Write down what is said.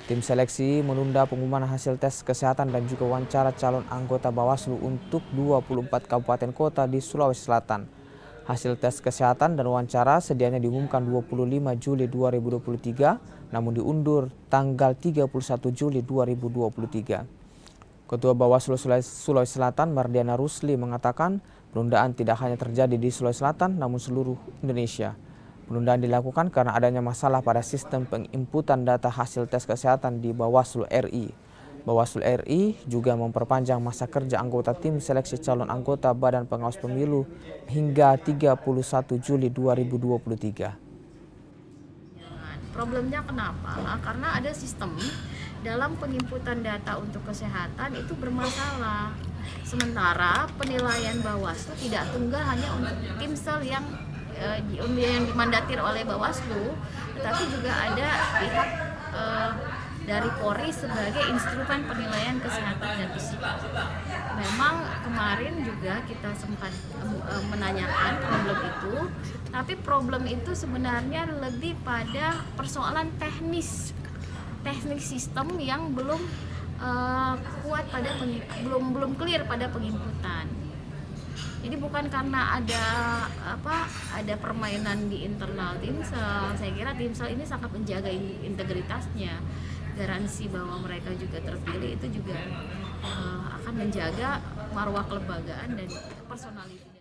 Tim seleksi menunda pengumuman hasil tes kesehatan dan juga wawancara calon anggota Bawaslu untuk 24 kabupaten kota di Sulawesi Selatan. Hasil tes kesehatan dan wawancara sedianya diumumkan 25 Juli 2023, namun diundur tanggal 31 Juli 2023. Ketua Bawaslu Sulawesi Selatan Mardiana Rusli mengatakan penundaan tidak hanya terjadi di Sulawesi Selatan namun seluruh Indonesia. Penundaan dilakukan karena adanya masalah pada sistem penginputan data hasil tes kesehatan di Bawaslu RI. Bawaslu RI juga memperpanjang masa kerja anggota tim seleksi calon anggota Badan Pengawas Pemilu hingga 31 Juli 2023. Problemnya kenapa? Karena ada sistem dalam penginputan data untuk kesehatan itu bermasalah. Sementara penilaian Bawaslu tidak tunggal hanya untuk timsel yang dimandatir oleh Bawaslu, tetapi juga ada pihak dari Polri sebagai instrumen penilaian kesehatan dan fisika. Memang kemarin juga kita sempat menanyakan problem itu, tapi problem itu sebenarnya lebih pada persoalan teknis sistem yang belum kuat pada belum clear pada penginputan. Jadi bukan karena ada permainan di internal timsel. Saya kira timsel ini sangat menjaga integritasnya. Garansi bahwa mereka juga terpilih itu juga akan menjaga marwah kelembagaan dan personality.